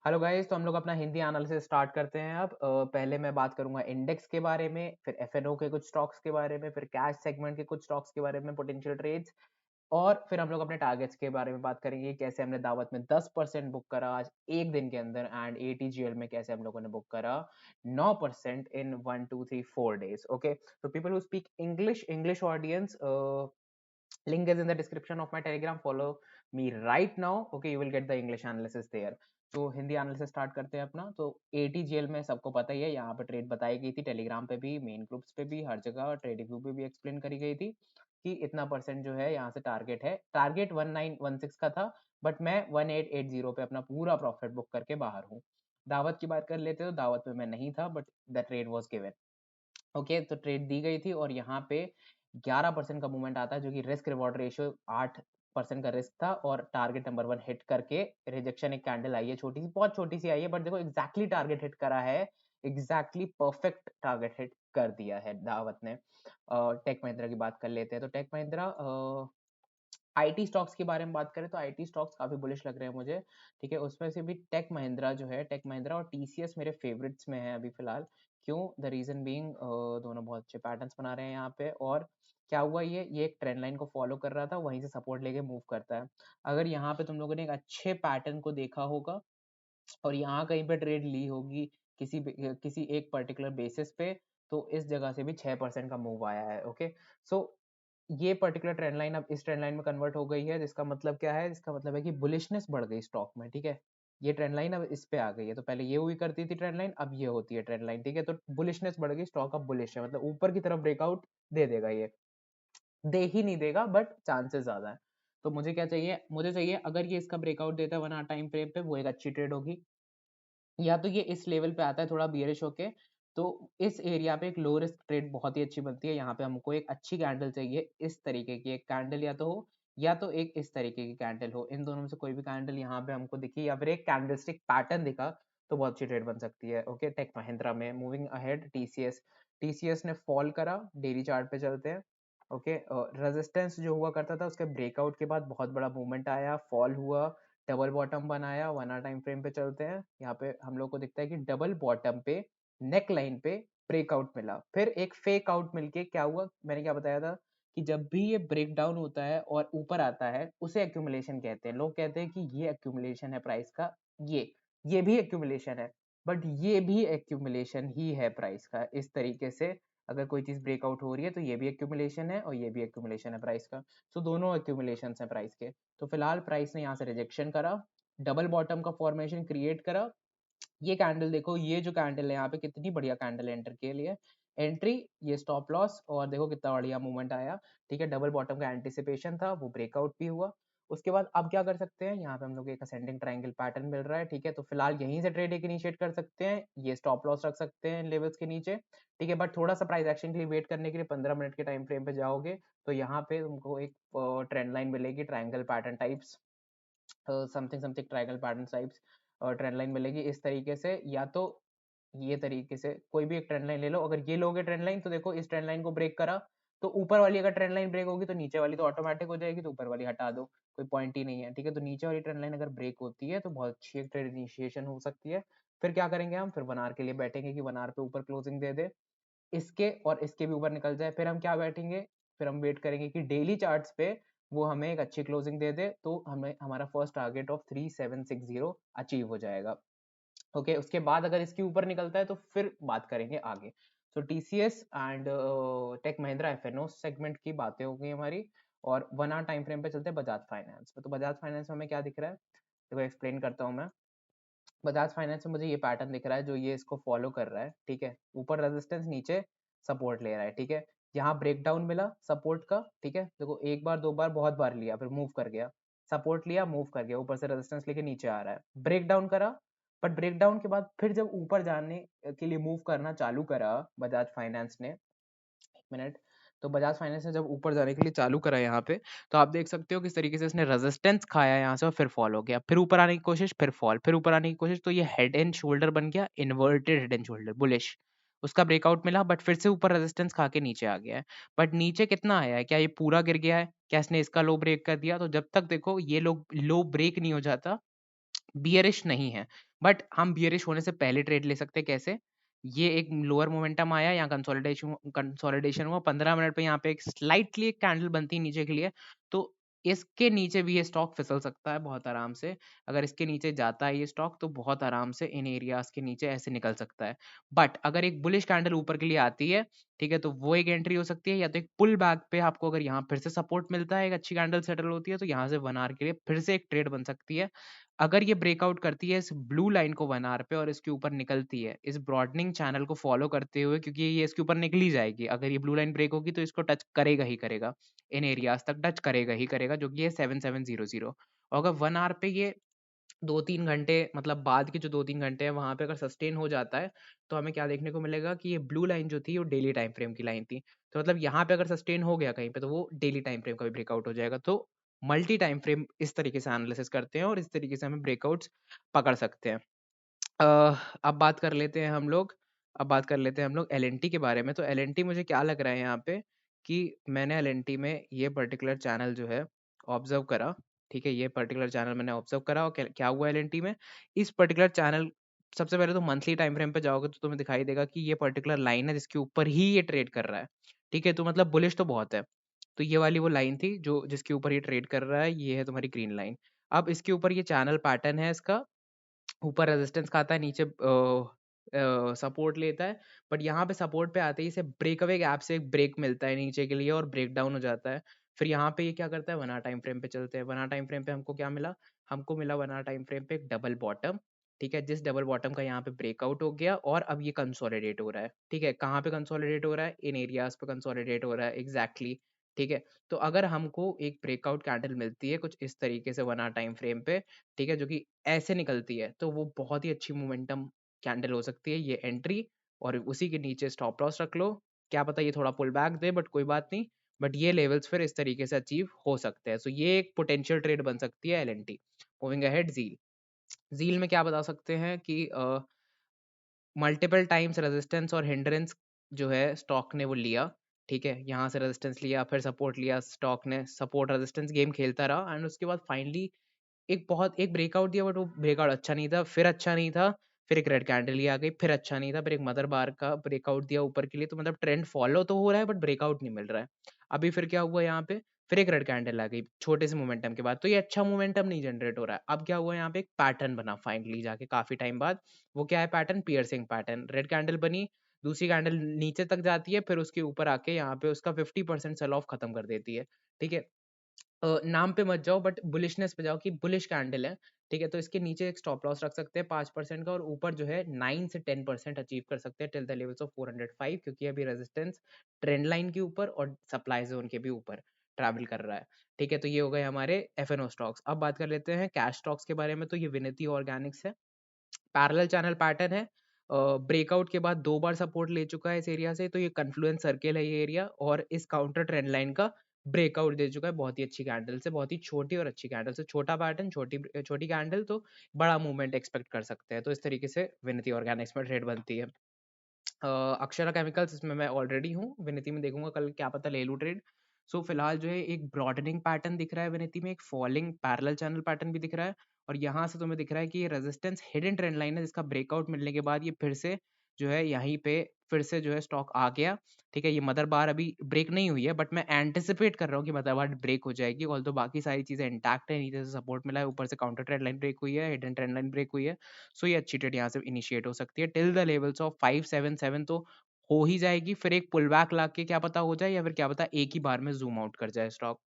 Hello guys, तो हम लोग अपना हिंदी एनालिसिस स्टार्ट करते हैं अब। पहले मैं बात करूंगा इंडेक्स के बारे में, फिर एफएनओ के कुछ स्टॉक्स के बारे में, फिर कैश सेगमेंट के कुछ स्टॉक्स के बारे में, पोटेंशियल ट्रेड्स, और फिर हम लोग अपने टारगेट्स के बारे में बात करेंगे। कैसे हमने दावत में 10% बुक करा आज एक दिन के अंदर, एंड एटीजीएल में कैसे हम लोगों ने बुक करा 9% इन 1 2 3 4 days। ओके, तो people who speak English, English audience, link is in the description of my telegram, follow me right now, okay, you will get the english analysis there। तो Hindi analysis start करते हैं अपना। तो ATGL में सबको पता ही है, यहाँ पे ट्रेड बताई गई थी, टेलीग्राम पे भी, मेन ग्रुप्स पे भी, हर जगह ट्रेडिंग व्यू पे भी एक्सप्लेन करी गई थी कि इतना परसेंट जो है यहाँ से टारगेट है। टारगेट 1916 का था, बट मैं 1880 पे अपना पूरा प्रॉफिट बुक करके बाहर हूँ। दावत की बात कर लेते तो दावत में मैं नहीं था, but the trade was given. Okay, तो ट्रेड दी गई थी और यहाँ पे 11% का मूवमेंट आता है, जो कि रिस्क रिवॉर्ड रेशियो 8% का रिस्क था, और टारगेट नंबर 1 हिट करके रिजेक्शन एक कैंडल आई है, छोटी सी, बहुत छोटी सी आई है, बट देखो एग्जैक्टली टारगेट हिट करा है, एग्जैक्टली परफेक्ट टारगेट हिट कर दिया है दावत ने। टेक महिंद्रा की बात कर लेते हैं। तो टेक महिंद्रा, आईटी स्टॉक्स के बारे में बात करें तो आईटी स्टॉक्स काफी बुलिश लग रहे हैं मुझे। ठीक है, उसमें से भी टेक महिंद्रा जो है, टेक महिंद्रा और टीसीएस मेरे फेवरेट्स में है अभी फिलहाल। क्यों? द रीजन बीइंग, दोनों बहुत अच्छे पैटर्न्स बना रहे हैं यहाँ पे। और क्या हुआ, ये एक ट्रेंड लाइन को फॉलो कर रहा था, वहीं से सपोर्ट लेके मूव करता है। अगर यहाँ पे तुम लोगों ने एक अच्छे पैटर्न को देखा होगा और यहाँ कहीं पे ट्रेड ली होगी किसी एक पर्टिकुलर बेसिस पे, तो इस जगह से भी 6% का मूव आया है। ओके, सो ये पर्टिकुलर ट्रेंड लाइन अब इस ट्रेंड लाइन में कन्वर्ट हो गई है, जिसका मतलब क्या है? जिसका मतलब है कि बुलिशनेस बढ़ गई स्टॉक में। ठीक है, ये ट्रेंड लाइन अब इस पे आ गई है। तो पहले ये हुई करती थी ट्रेंड लाइन, अब ये होती है ट्रेंड लाइन। ठीक है, तो बुलिशनेस बढ़ गई, स्टॉक अब बुलिश है, मतलब ऊपर की तरफ ब्रेकआउट दे देगा। ये दे ही नहीं देगा, बट चांसेस ज्यादा है। तो मुझे क्या चाहिए? मुझे चाहिए अगर ये इसका ब्रेकआउट देता है 1 आवर टाइम फ्रेम पे, वो एक अच्छी ट्रेड होगी। या तो ये इस लेवल पे आता है थोड़ा बियरिश होके, तो इस एरिया पे एक लो रिस्क ट्रेड बहुत ही अच्छी बनती है। यहाँ पे हमको एक अच्छी कैंडल चाहिए, इस तरीके की एक कैंडल या तो हो, या तो एक इस तरीके की कैंडल हो। इन दोनों में से कोई भी कैंडल यहाँ पे हमको दिखी, या फिर एक कैंडलस्टिक पैटर्न दिखा, तो बहुत अच्छी ट्रेड बन सकती है। ओके, टेक महिंद्रा में मूविंग अहेड, टीसीएस, टीसीएस ने फॉल करा, डेली चार्ट पे चलते हैं। ओके, रेजिस्टेंस जो हुआ करता था, उसके ब्रेकआउट के बाद बहुत बड़ा मूवमेंट आया, फॉल हुआ, डबल बॉटम बनाया। 1 आवर टाइम फ्रेम पे चलते हैं। यहाँ पे हम लोग को दिखता है कि डबल बॉटम पे नेक लाइन पे ब्रेकआउट मिला, फिर एक फेक आउट मिलके क्या हुआ, मैंने क्या बताया था कि जब भी ये ब्रेक डाउन होता है और ऊपर आता है, उसे एक्यूमुलेशन कहते हैं। लोग कहते हैं कि ये एक्यूमुलेशन है प्राइस का, ये भी एक्यूमुलेशन है, बट ये भी एक्यूमुलेशन ही है प्राइस का। इस तरीके से अगर कोई चीज ब्रेकआउट हो रही है, तो ये भी एक्यूमुलेशन है और ये भी एक्यूमुलेशन है प्राइस का। तो दोनों एक्यूमुलेशन है प्राइस के। तो फिलहाल प्राइस ने यहाँ से रिजेक्शन करा, डबल बॉटम का फॉर्मेशन क्रिएट करा। ये कैंडल देखो, ये जो कैंडल है यहाँ पे, कितनी बढ़िया कैंडल है एंटर के लिए। एंट्री, ये स्टॉप लॉस, और देखो कितना बढ़िया मूवमेंट आया। ठीक है, डबल बॉटम का एंटिसिपेशन था, वो ब्रेकआउट भी हुआ। उसके बाद अब क्या कर सकते हैं, यहाँ पे हम लोग एक असेंडिंग ट्रायंगल पैटर्न मिल रहा है। ठीक है, तो फिलहाल यहीं से ट्रेड एक इनिशिएट कर सकते हैं, ये स्टॉप लॉस रख सकते हैं लेवल्स के नीचे। ठीक है, बट थोड़ा सा प्राइस एक्शन के लिए वेट करने के लिए 15 मिनट के टाइम फ्रेम पे जाओगे, तो यहाँ पे तुमको एक ट्रेंड लाइन मिलेगी, triangle pattern types, something something triangle pattern types trend line मिलेगी इस तरीके से। या तो ये तरीके से कोई भी एक ट्रेंड लाइन ले लो। अगर ये लोगे ट्रेंड लाइन, तो देखो इस ट्रेंड लाइन को ब्रेक करा, तो ऊपर वाली अगर ट्रेंड लाइन ब्रेक होगी, तो नीचे वाली तो ऑटोमेटिक हो जाएगी, तो ऊपर वाली हटा दो, कोई पॉइंट ही नहीं है। ठीक है, तो नीचे वाली ट्रेंड लाइन अगर ब्रेक होती है, तो बहुत अच्छी एक ट्रेड इनिशिएशन हो सकती है। फिर क्या करेंगे हम? फिर 1 आवर के लिए बैठेंगे कि 1 आवर पे ऊपर क्लोजिंग दे दे, इसके और इसके भी ऊपर निकल जाए। फिर हम क्या बैठेंगे? फिर हम वेट करेंगे कि डेली चार्ट्स पे वो हमें एक अच्छी क्लोजिंग दे दे, तो हमें हमारा फर्स्ट टारगेट ऑफ 3760 अचीव हो जाएगा। ओके, उसके बाद अगर इसके ऊपर निकलता है, तो फिर बात करेंगे आगे। So TCS and Tech Mahindra FNO segment की बातें हो गई हमारी। और 1 आवर टाइम फ्रेम पे चलते हैं बजाज फाइनेंस पे। तो बजाज फाइनेंस में हमें क्या दिख रहा है, देखो एक्सप्लेन करता हूँ मैं। बजाज फाइनेंस में मुझे ये पैटर्न दिख रहा है, जो ये इसको फॉलो कर रहा है। ठीक है, ऊपर रेजिस्टेंस, नीचे सपोर्ट ले रहा है। ठीक है, यहाँ ब्रेकडाउन मिला सपोर्ट का। ठीक है, देखो एक बार दो बार बहुत बार लिया, फिर मूव कर गया, सपोर्ट लिया, मूव कर गया, ऊपर से रेजिस्टेंस लेके नीचे आ रहा है, ब्रेकडाउन करा। बट ब्रेकडाउन के बाद फिर जब ऊपर जाने के लिए मूव करना चालू करा बजाज फाइनेंस ने, 1 मिनट, तो बजाज फाइनेंस ने जब ऊपर जाने के लिए चालू करा यहाँ पे, तो आप देख सकते हो किस तरीके से इसने रेजिस्टेंस खाया यहाँ से और फिर फॉल हो गया, फिर ऊपर आने की कोशिश, फिर फॉल, फिर ऊपर आने की कोशिश। तो ये हेड एंड शोल्डर बन गया, inverted head and shoulder, bullish. उसका ब्रेकआउट मिला, बट फिर से ऊपर रेजिस्टेंस खा के नीचे आ गया है। बट नीचे कितना आया है? क्या ये पूरा गिर गया है? क्या इसने इसका लो ब्रेक कर दिया? तो जब तक देखो ये लो ब्रेक नहीं हो जाता, बियरिश नहीं है, बट हम बियरिश होने से पहले ट्रेड ले सकते हैं। कैसे? ये एक लोअर मोमेंटम आया, यहाँ कंसोलिडेशन हुआ 15 मिनट पे, यहाँ पे एक स्लाइटली एक कैंडल बनती है नीचे के लिए, तो इसके नीचे भी ये स्टॉक फिसल सकता है बहुत आराम से। अगर इसके नीचे जाता है ये स्टॉक तो बहुत आराम से इन एरियाज के नीचे ऐसे निकल सकता है। बट अगर एक बुलिश कैंडल ऊपर के लिए आती है, ठीक है, तो वो एक एंट्री हो सकती है, या तो एक पुल बैक पे आपको अगर यहाँ फिर से सपोर्ट मिलता है, एक अच्छी कैंडल सेटल होती है, तो यहाँ से 1 आवर के लिए फिर से एक ट्रेड बन सकती है। अगर ये ब्रेकआउट करती है इस ब्लू लाइन को 1 आवर पे और इसके ऊपर निकलती है, इस ब्रॉडनिंग चैनल को फॉलो करते हुए, क्योंकि ये इसके ऊपर निकली जाएगी। अगर ये ब्लू लाइन ब्रेक होगी तो इसको टच करेगा ही करेगा, इन एरियाज तक टच करेगा ही करेगा, जो कि है 7700। और अगर 1 आवर पे ये 2-3 घंटे, मतलब बाद के जो 2-3 घंटे हैं वहाँ पे अगर सस्टेन हो जाता है, तो हमें क्या देखने को मिलेगा कि ये ब्लू लाइन जो थी वो डेली टाइम फ्रेम की लाइन थी। तो मतलब यहाँ पे अगर सस्टेन हो गया कहीं पे, तो वो डेली टाइम फ्रेम का भी ब्रेकआउट हो जाएगा। तो मल्टी टाइम फ्रेम इस तरीके से एनालिसिस करते हैं और इस तरीके से हमें ब्रेकआउट्स पकड़ सकते हैं। अब बात कर लेते हैं हम लोग एल-एन-टी के बारे में। तो एल-एन-टी मुझे क्या लग रहा है यहाँ पे, कि मैंने एल-एन-टी में ये पर्टिकुलर चैनल जो है ऑब्जर्व करा, ठीक है? ये पर्टिकुलर चैनल मैंने ऑब्जर्व करा और क्या क्या हुआ एल-एन-टी में, इस पर्टिकुलर चैनल, सबसे पहले तो मंथली टाइम फ्रेम पे जाओगे तो तुम्हें दिखाई देगा कि ये पर्टिकुलर लाइन है जिसके ऊपर ही ये ट्रेड कर रहा है, ठीक है? तो मतलब बुलिश तो बहुत है। तो ये वाली वो लाइन थी जो जिसके ऊपर ये ट्रेड कर रहा है, ये है तुम्हारी ग्रीन लाइन। अब इसके ऊपर ये चैनल पैटर्न है इसका, ऊपर रेजिस्टेंस खाता है, नीचे सपोर्ट लेता है, बट यहाँ पे सपोर्ट पे आते ही इसे ब्रेकअवे गैप से एक ब्रेक मिलता है नीचे के लिए और ब्रेक डाउन हो जाता है। फिर यहाँ पे ये क्या करता है, 1 आवर टाइम फ्रेम पे चलते हैं। 1 आवर टाइम फ्रेम पे हमको क्या मिला? हमको मिला 1 आवर टाइम फ्रेम पे एक डबल बॉटम, ठीक है? जिस डबल बॉटम का यहाँ पे ब्रेकआउट हो गया और अब ये कंसोलिडेट हो रहा है, ठीक है? कहाँ पे कंसोलिडेट हो रहा है? इन एरियाज पे कंसोलिडेट हो रहा है, एग्जैक्टली, ठीक है? तो अगर हमको एक ब्रेकआउट कैंडल मिलती है कुछ इस तरीके से 1 आवर टाइम फ्रेम पे, ठीक है, जो कि ऐसे निकलती है, तो वो बहुत ही अच्छी मोमेंटम कैंडल हो सकती है। ये एंट्री, और उसी के नीचे स्टॉप लॉस रख लो। क्या पता ये थोड़ा पुल बैक दे, बट कोई बात नहीं। बट ये लेवल्स फिर इस तरीके से अचीव हो सकते हैं। सो ये एक पोटेंशियल ट्रेड बन सकती है L-N-T. Moving ahead, zeal. Zeal में क्या बता सकते हैं कि मल्टीपल टाइम्स रेजिस्टेंस और हिंड्रेंस जो है स्टॉक ने वो लिया, ठीक है? यहाँ से रेजिस्टेंस लिया, फिर सपोर्ट लिया, स्टॉक ने सपोर्ट रेजिस्टेंस गेम खेलता रहा एंड उसके बाद फाइनली एक ब्रेकआउट दिया, बट वो ब्रेकआउट अच्छा नहीं था, फिर अच्छा नहीं था, फिर एक रेड कैंडल ही आ गई, फिर अच्छा नहीं था, फिर एक मदर बार का ब्रेकआउट दिया ऊपर के लिए, तो मतलब ट्रेंड फॉलो तो हो रहा है बट ब्रेकआउट नहीं मिल रहा है। अभी फिर क्या हुआ यहाँ पे, फिर एक रेड कैंडल आ गई छोटे से मोमेंटम के बाद, तो ये अच्छा मोमेंटम नहीं जनरेट हो रहा है। अब क्या हुआ यहाँ पे, एक पैटर्न बना फाइनली जाके काफी टाइम बाद। वो क्या है pattern? Piercing pattern. Red candle बनी, दूसरी कैंडल नीचे तक जाती है, फिर उसके ऊपर आके यहाँ पे उसका 50% सेल ऑफ खत्म कर देती है, ठीक है? नाम पे मत जाओ बट बुलिशनेस पे जाओ कि बुलिश कैंडल है, ठीक है? तो इसके नीचे एक स्टॉप लॉस रख सकते हैं 5% का, और ऊपर जो है 9 से 10% अचीव कर सकते हैं टिल द लेवल्स ऑफ 405, क्योंकि अभी रेजिस्टेंस ट्रेंड लाइन के ऊपर और सप्लाई जोन के भी ऊपर ट्रैवल कर रहा है, ठीक है? तो ये हो गए हमारे एफ स्टॉक्स। अब बात कर लेते हैं कैश स्टॉक्स के बारे में। तो ये विनती ऑर्गेनिक्स है, पैरेलल चैनल पैटर्न है, ब्रेकआउट के बाद 2 बार सपोर्ट ले चुका है इस एरिया से, तो ये कन्फ्लुएंस सर्किल है ये एरिया, और इस काउंटर ट्रेंड लाइन का ब्रेकआउट दे चुका है बहुत ही अच्छी कैंडल से, बहुत ही छोटी और अच्छी कैंडल से। छोटा पैटर्न, छोटी कैंडल, तो बड़ा मूवमेंट एक्सपेक्ट कर सकते हैं। तो इस तरीके से विनती ऑर्गेनिक्स में ट्रेड बनती है। अक्षरा केमिकल्स, इसमें मैं ऑलरेडी हूँ, विनती में देखूंगा कल क्या पता ले लूँ ट्रेड। सो फिलहाल जो है एक ब्रॉडनिंग पैटर्न दिख रहा है विनती में, एक फॉलिंग पैरेलल चैनल पैटर्न भी दिख रहा है, और यहाँ से तुम्हें दिख रहा है कि ये रेजिस्टेंस हिडन ट्रेंड लाइन है, जिसका ब्रेकआउट मिलने के बाद ये फिर से जो है यहीं पे फिर से जो है स्टॉक आ गया, ठीक है? ये मदर बार अभी ब्रेक नहीं हुई है, बट मैं एंटिसिपेट कर रहा हूँ कि मदर बार ब्रेक हो जाएगी, ऑल तो बाकी सारी चीजें इंटैक्ट है, नीचे से सपोर्ट मिला है, ऊपर से काउंटर ट्रेंड लाइन ब्रेक हुई है, हिडन ट्रेंड लाइन ब्रेक हुई है। सो ये अच्छी ट्रेड यहाँ से इनिशिएट हो सकती है टिल द लेवल्स ऑफ 577, तो हो ही जाएगी। फिर एक पुल बैक ला के क्या पता हो जाए, या फिर क्या पता एक ही बार में जूम आउट कर जाए स्टॉक।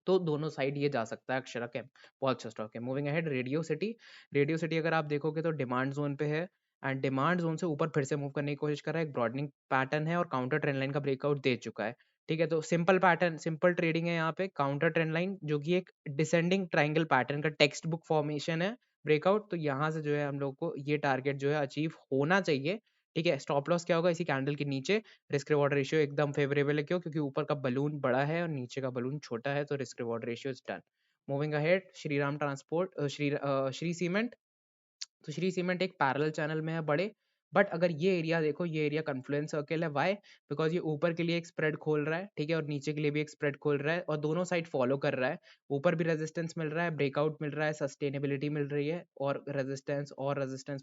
तो दोनों साइड ये जा सकता है अक्षरा कैम, बहुत अच्छा स्टॉक है। Moving ahead, radio city. Radio city अगर आप देखोगे तो डिमांड जोन पे है, एंड डिमांड जोन से ऊपर फिर से मूव करने की कोशिश कर रहा है, एक ब्रॉडनिंग पैटर्न है और काउंटर ट्रेंड लाइन का ब्रेकआउट दे चुका है, ठीक है? तो सिंपल पैटर्न, सिंपल ट्रेडिंग है यहाँ पे। काउंटर ट्रेंड लाइन जो कि एक डिसेंडिंग ट्राइंगल पैटर्न का टेक्स्ट बुक फॉर्मेशन है, ब्रेकआउट, तो यहाँ से जो है हम लोग को ये टारगेट जो है अचीव होना चाहिए, ठीक है? स्टॉप लॉस क्या होगा, इसी कैंडल के नीचे। रिस्क रिवॉर्ड रेशियो एकदम फेवरेबल है, क्यों? क्योंकि ऊपर का बलून बड़ा है और नीचे का बलून छोटा है, तो risk reward ratio is done. Moving ahead, Shriram transport, Shri cement. तो श्री सीमेंट एक पैरेलल चैनल में है बड़े, बट अगर ये एरिया देखो, ये एरिया कन्फ्लुएंस सर्कल है, व्हाई? बिकॉज ये ऊपर के लिए एक स्प्रेड खोल रहा है, ठीक है, और नीचे के लिए भी एक स्प्रेड खोल रहा है, और दोनों साइड फॉलो कर रहा है। ऊपर भी रेजिस्टेंस मिल रहा है, ब्रेकआउट मिल रहा है, सस्टेनेबिलिटी मिल रही है, और रेजिस्टेंस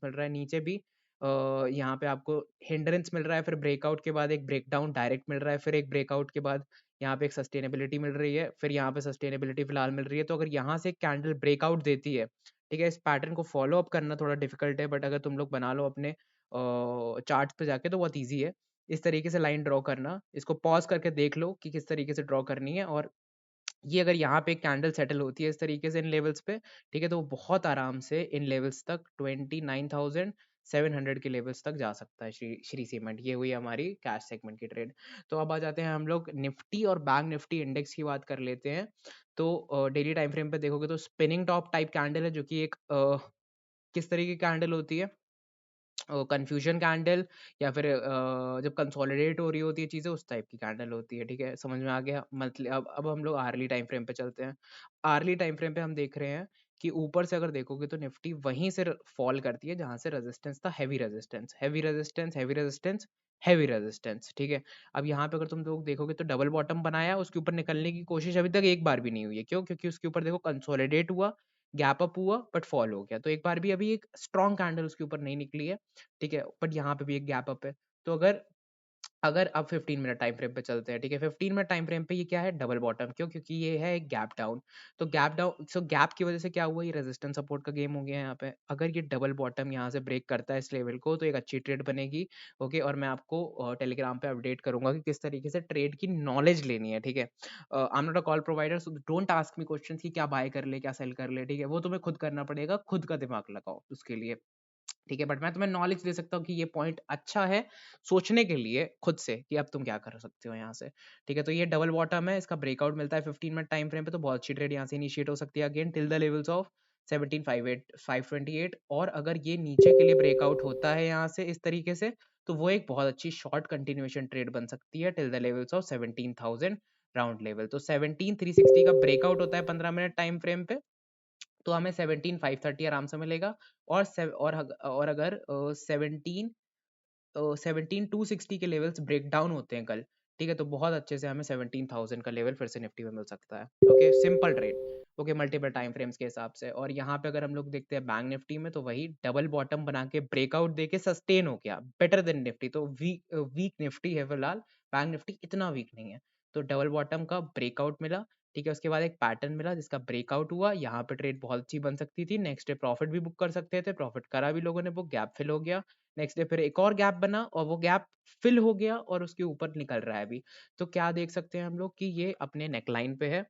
मिल रहा है नीचे भी। यहाँ पे आपको हिंड्रेंस मिल रहा है, फिर ब्रेकआउट के बाद एक ब्रेकडाउन डायरेक्ट मिल रहा है, फिर एक ब्रेकआउट के बाद यहाँ पे एक सस्टेनेबिलिटी मिल रही है, फिर यहाँ पे सस्टेनेबिलिटी फिलहाल मिल रही है। तो अगर यहाँ से कैंडल ब्रेकआउट देती है, ठीक है, इस पैटर्न को फॉलो अप करना थोड़ा डिफिकल्ट है, बट अगर तुम लोग बना लो अपने चार्ट पे जाके तो बहुत ईजी है इस तरीके से लाइन ड्रॉ करना। इसको पॉज करके देख लो कि किस तरीके से ड्रॉ करनी है, और ये अगर यहाँ पे कैंडल सेटल होती है इस तरीके से इन लेवल्स पे, ठीक है, तो वो बहुत आराम से इन लेवल्स तक 29,700 के लेवल्स तक जा सकता है श्री श्री सीमेंट। ये हुई हमारी कैश सेगमेंट की ट्रेड। तो अब आ जाते हैं हम लोग निफ्टी और बैंक निफ्टी इंडेक्स की बात कर लेते हैं। तो डेली टाइम फ्रेम पे देखोगे तो स्पिनिंग टॉप टाइप कैंडल है, जो कि एक किस तरीके की कैंडल होती है, कन्फ्यूजन कैंडल, या फिर जब कंसोलिडेट हो रही होती है चीज़ें उस टाइप की कैंडल होती है, ठीक है, समझ में आ गया। मतलब अब हम लोग आर्ली टाइम फ्रेम पे चलते हैं। आर्ली टाइम फ्रेम पे हम देख रहे हैं कि ऊपर से अगर देखोगे तो निफ्टी वहीं से फॉल करती है जहां से रेजिस्टेंस था, heavy resistance, heavy resistance, heavy resistance, heavy resistance, ठीक है। अब यहाँ पे अगर तुम लोग देखोगे तो डबल बॉटम बनाया, उसके ऊपर निकलने की कोशिश अभी तक एक बार भी नहीं हुई है। क्यों? क्योंकि उसके ऊपर देखो कंसोलिडेट हुआ, गैप अप हुआ, बट फॉल हो गया, तो एक बार भी अभी एक स्ट्रॉन्ग कैंडल उसके ऊपर नहीं निकली है, ठीक है, बट यहाँ पे भी एक गैप अप है। तो अगर अगर अब 15 मिनट टाइम फ्रेम पे चलते हैं, ठीक है, 15 मिनट टाइम फ्रेम पे ये क्या है, डबल बॉटम। क्यों? क्योंकि ये है एक गैप डाउन। तो गैप डाउन, सो गैप की वजह से क्या हुआ, ये रेजिस्टेंस सपोर्ट का गेम हो गया है यहाँ पे। अगर ये डबल बॉटम यहाँ से ब्रेक करता है इस लेवल को, तो एक अच्छी ट्रेड बनेगी। ओके, और मैं आपको टेलीग्राम पे अपडेट करूंगा कि किस तरीके से ट्रेड की नॉलेज लेनी है, ठीक है। I am not a call provider, so don't ask me question कि क्या बाय कर ले, क्या सेल कर ले, ठीक है, वो तुम्हें खुद करना पड़ेगा, खुद का दिमाग लगाओ उसके लिए, ठीक है। बट मैं तुम्हें नॉलेज दे सकता हूँ कि ये पॉइंट अच्छा है सोचने के लिए खुद से कि अब तुम क्या कर सकते हो यहाँ से, ठीक है। तो ये डबल बॉटम है, इसका ब्रेकआउट मिलता है 15 मिनट टाइम फ्रेम पे, तो बहुत अच्छी ट्रेड यहाँ से इनिशिएट हो सकती है again till the levels of 17,528। और अगर ये नीचे के लिए ब्रेकआउट होता है यहाँ से इस तरीके से, तो वो एक बहुत अच्छी शॉर्ट कंटिन्यूएशन ट्रेड बन सकती है till the levels of 17,000 round level. तो 17,360 का ब्रेकआउट होता है 15 मिनट टाइम फ्रेम पे, तो हमें 17,530 आराम से मिलेगा। और अगर 17,260 के लेवल्स ब्रेक डाउन होते हैं कल, ठीक है, तो बहुत अच्छे से हमें 17,000 का लेवल फिर से निफ्टी में मिल सकता है। Okay, simple trade. Okay, multiple time frames के हिसाब से। और यहाँ पे अगर हम लोग देखते हैं बैंक निफ्टी में, तो वही डबल बॉटम बना के ब्रेकआउट देके सस्टेन हो गया, बेटर देन निफ्टी। तो वीक निफ्टी है फिलहाल, बैंक निफ्टी इतना वीक नहीं है। तो डबल बॉटम का ब्रेकआउट मिला, ठीक है, उसके बाद एक पैटर्न मिला जिसका ब्रेकआउट हुआ, यहाँ पे ट्रेड बहुत अच्छी बन सकती थी, नेक्स्ट डे प्रॉफिट भी बुक कर सकते थे, प्रॉफिट करा भी लोगों ने बुक, गैप फिल हो गया। नेक्स्ट डे फिर एक और गैप बना और वो गैप फिल हो गया और उसके ऊपर निकल रहा है अभी। तो क्या देख सकते हैं हम लोग कि ये अपने नेकलाइन पे है,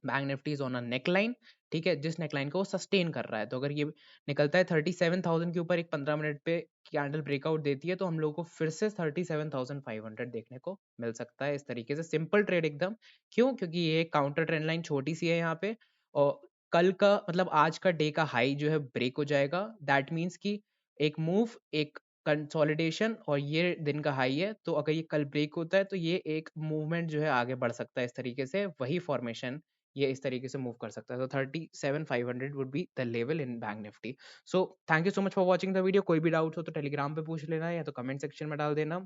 bank Nifty is on a neckline, ठीक है, जिस नेकलाइन को वो सस्टेन कर रहा है। तो अगर ये निकलता है 37,000 के ऊपर एक 15 मिनट पे कैंडल ब्रेकआउट देती है, तो हम लोग को फिर से 37,500 देखने को मिल सकता है इस तरीके से, सिंपल ट्रेड एकदम। क्यों? क्योंकि ये काउंटर ट्रेंड लाइन छोटी सी है यहाँ पे, और कल का मतलब आज का डे का हाई जो है ब्रेक हो जाएगा, दैट मीन्स कि एक मूव, एक कंसोलिडेशन, और ये दिन का हाई है, तो अगर ये कल ब्रेक होता है तो ये एक मूवमेंट जो है आगे बढ़ सकता है इस तरीके से, वही फॉर्मेशन ये इस तरीके से मूव कर सकता है। तो 37,500 would be the level in bank Nifty. So thank you so much for watching the video. कोई भी डाउट हो तो टेलीग्राम पे पूछ लेना, या तो कमेंट सेक्शन में डाल देना।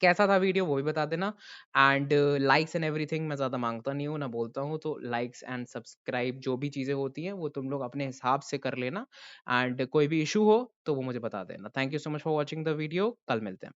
कैसा था वीडियो वो भी बता देना। एंड लाइक्स एंड एवरीथिंग मैं ज़्यादा मांगता नहीं हूँ, ना बोलता हूँ, तो लाइक्स एंड सब्सक्राइब जो भी चीज़ें होती हैं वो तुम लोग अपने हिसाब से कर लेना। एंड कोई भी इशू हो तो वो मुझे बता देना। Thank you so much for watching the video, कल मिलते हैं।